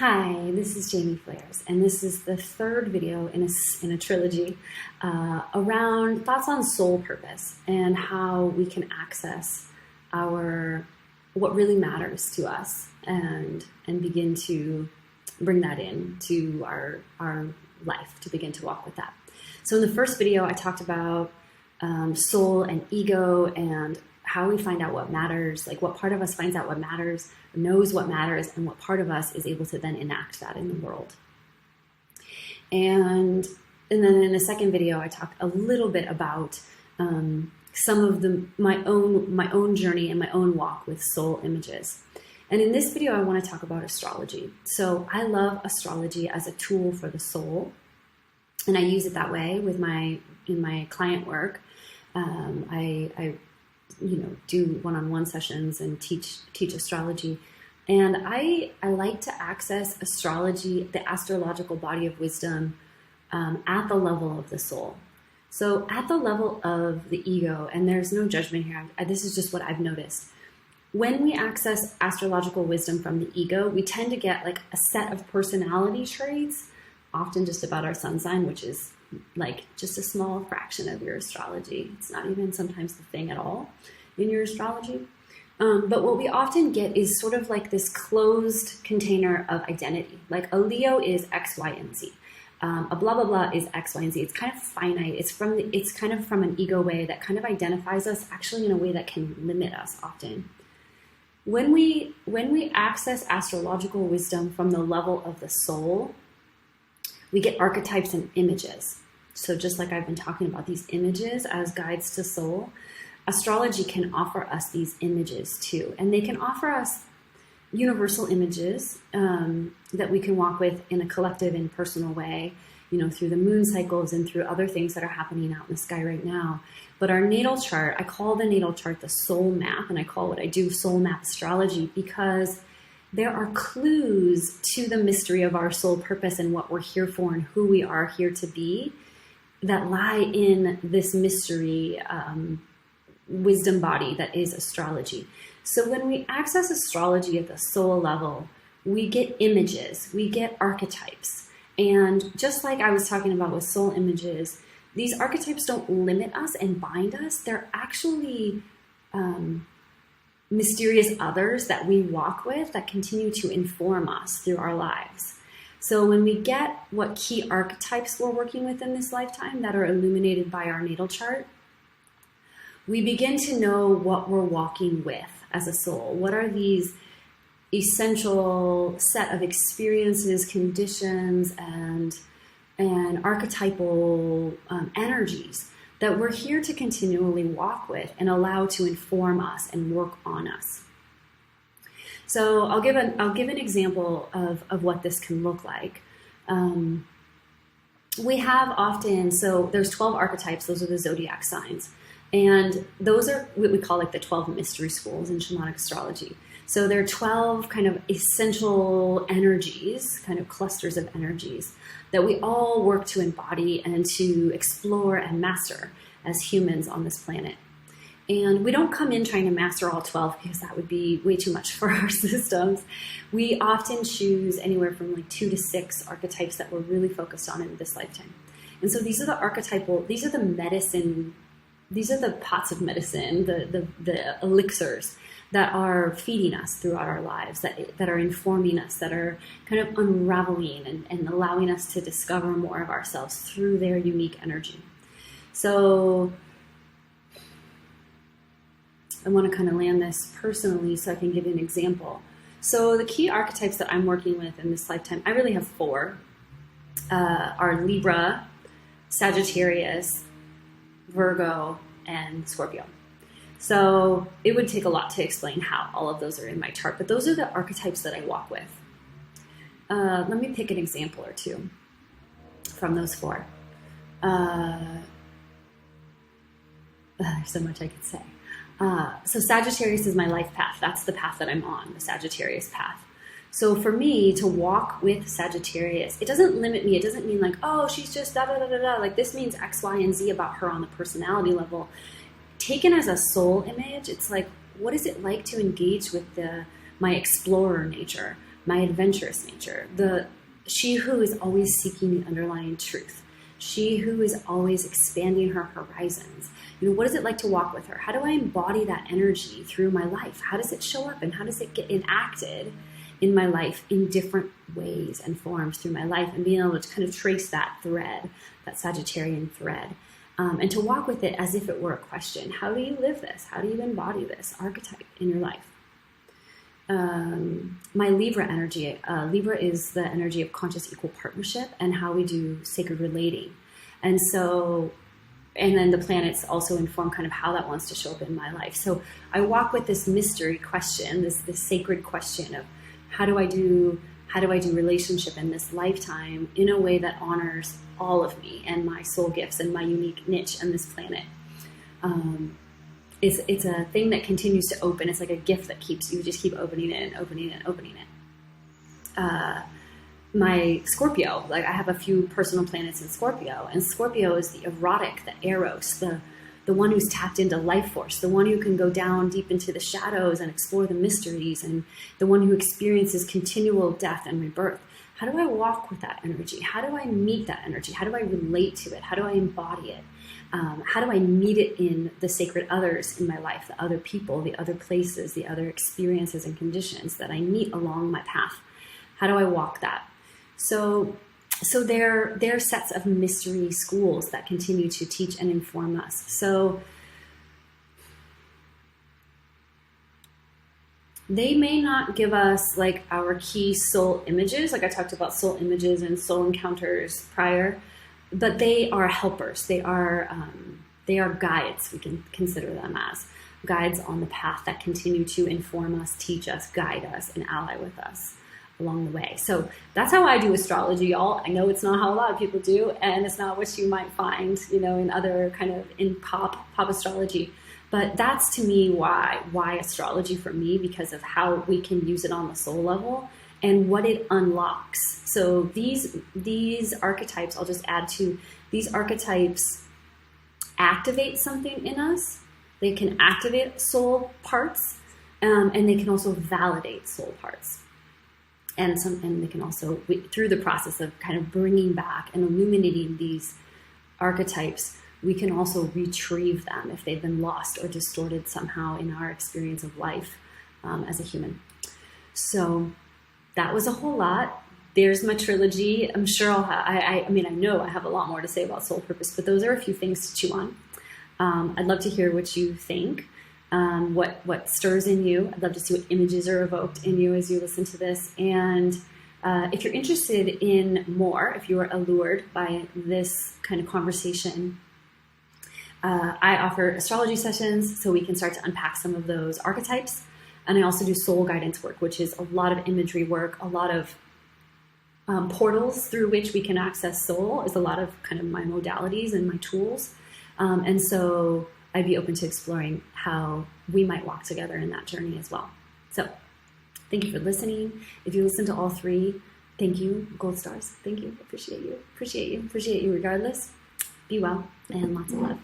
Hi, this is Jaime and this is the third video in a trilogy around thoughts on soul purpose and how we can access what really matters to us and begin to bring that in to our life, to begin to walk with that. So in the first video, I talked about soul and ego and how we find out what matters, like what part of us finds out what matters, knows what matters, and what part of us is able to then enact that in the world. And then in the second video, I talked a little bit about some of my own journey and my own walk with soul images. And in this video, I want to talk about astrology. So I love astrology as a tool for the soul, and I use it that way in my client work. I do one-on-one sessions and teach astrology. And I like to access astrology, the astrological body of wisdom, at the level of the soul. So at the level of the ego, and there's no judgment here, this is just what I've noticed. When we access astrological wisdom from the ego, we tend to get like a set of personality traits, often just about our sun sign, which is like just a small fraction of your astrology. It's not even sometimes the thing at all in your astrology. But what we often get is sort of like this closed container of identity. Like a Leo is X, Y, and Z. A blah, blah, blah is X, Y, and Z. It's kind of finite. It's kind of from an ego way that kind of identifies us actually in a way that can limit us often. When we access astrological wisdom from the level of the soul, we get archetypes and images. So just like I've been talking about these images as guides to soul, astrology can offer us these images too. And they can offer us universal images that we can walk with in a collective and personal way, through the moon cycles and through other things that are happening out in the sky right now. But our natal chart, I call the natal chart the soul map, and I call what I do soul map astrology because there are clues to the mystery of our soul purpose and what we're here for and who we are here to be that lie in this mystery wisdom body that is astrology. So when we access astrology at the soul level, we get images, we get archetypes. And just like I was talking about with soul images, these archetypes don't limit us and bind us. They're actually mysterious others that we walk with that continue to inform us through our lives. So when we get what key archetypes we're working with in this lifetime that are illuminated by our natal chart, we begin to know what we're walking with as a soul. What are these essential set of experiences, conditions, and archetypal energies that we're here to continually walk with and allow to inform us and work on us. So I'll give an example of what this can look like. We have often, so there's 12 archetypes, those are the zodiac signs. And those are what we call like the 12 mystery schools in shamanic astrology. So there are 12 kind of essential energies, kind of clusters of energies that we all work to embody and to explore and master as humans on this planet. And we don't come in trying to master all 12 because that would be way too much for our systems. We often choose anywhere from like 2 to 6 archetypes that we're really focused on in this lifetime. And so these are the archetypal, these are the medicine, these are the pots of medicine, the elixirs that are feeding us throughout our lives, that are informing us, that are kind of unraveling and allowing us to discover more of ourselves through their unique energy. So I want to kind of land this personally so I can give you an example. So the key archetypes that I'm working with in this lifetime, I really have 4, are Libra, Sagittarius, Virgo, and Scorpio. So it would take a lot to explain how all of those are in my chart, but those are the archetypes that I walk with. Let me pick an example or two from those 4. There's so much I could say. So Sagittarius is my life path. That's the path that I'm on, the Sagittarius path. So for me to walk with Sagittarius, it doesn't limit me. It doesn't mean like, oh, she's just da da da da da. Like this means X, Y, and Z about her on the personality level. Taken as a soul image, it's like, what is it like to engage with my explorer nature? my adventurous nature, she who is always seeking the underlying truth, she who is always expanding her horizons. What is it like to walk with her? How do I embody that energy through my life? How does it show up, and how does it get enacted in my life in different ways and forms through my life, and being able to kind of trace that thread, that Sagittarian thread, and to walk with it as if it were a question. How do you live this? How do you embody this archetype in your life? My Libra energy. Libra is the energy of conscious equal partnership and how we do sacred relating. And then the planets also inform kind of how that wants to show up in my life. So I walk with this mystery question, this sacred question of how do I do relationship in this lifetime in a way that honors all of me and my soul gifts and my unique niche on this planet. It's a thing that continues to open. It's like a gift that you just keep opening it and opening it and opening it. My Scorpio, I have a few personal planets in Scorpio, and Scorpio is the erotic, the eros, the one who's tapped into life force, the one who can go down deep into the shadows and explore the mysteries, and the one who experiences continual death and rebirth. How do I walk with that energy? How do I meet that energy? How do I relate to it? How do I embody it? How do I meet it in the sacred others in my life, the other people, the other places, the other experiences and conditions that I meet along my path? How do I walk that? So they're sets of mystery schools that continue to teach and inform us. So they may not give us our key soul images, like I talked about soul images and soul encounters prior, but they are helpers. They are guides. We can consider them as guides on the path that continue to inform us, teach us, guide us, and ally with us along the way. So that's how I do astrology, y'all. I know it's not how a lot of people do, and it's not what you might find, in other in pop astrology. But that's to me why astrology for me, because of how we can use it on the soul level and what it unlocks. So these archetypes, I'll just add to, these archetypes activate something in us. They can activate soul parts, and they can also validate soul parts. And they can also, through the process of kind of bringing back and illuminating these archetypes, we can also retrieve them if they've been lost or distorted somehow in our experience of life as a human. So that was a whole lot. There's my trilogy. I'm sure I know I have a lot more to say about soul purpose, but those are a few things to chew on. I'd love to hear what you think. What stirs in you. I'd love to see what images are evoked in you as you listen to this. And if you're interested in more, if you are allured by this kind of conversation, I offer astrology sessions so we can start to unpack some of those archetypes. And I also do soul guidance work, which is a lot of imagery work, a lot of portals through which we can access soul is a lot of kind of my modalities and my tools. And so I'd be open to exploring how we might walk together in that journey as well. So thank you for listening. If you listen to all three, thank you. Gold stars. Thank you. Appreciate you. Appreciate you. Appreciate you regardless. Be well and lots of love.